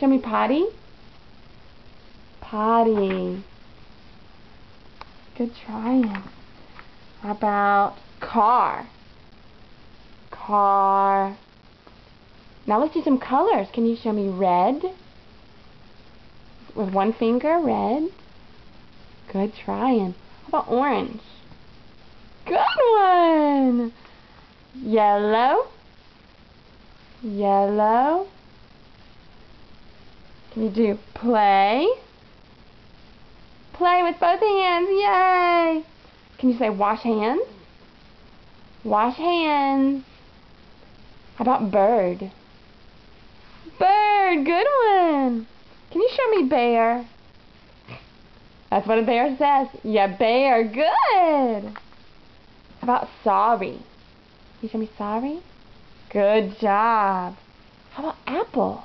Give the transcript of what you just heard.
Show me potty. Potty. Good trying. How about car? Car. Now let's do some colors. Can you show me red? With one finger, red. Good trying. How about orange? Good one! Yellow. Yellow. Can you do play? Play with both hands. Yay! Can you say wash hands? Wash hands. How about bird? Bird. Good one. Can you show me bear? That's what a bear says. Yeah, bear. Good. How about sorry? Can you show me sorry? Good job. How about apple?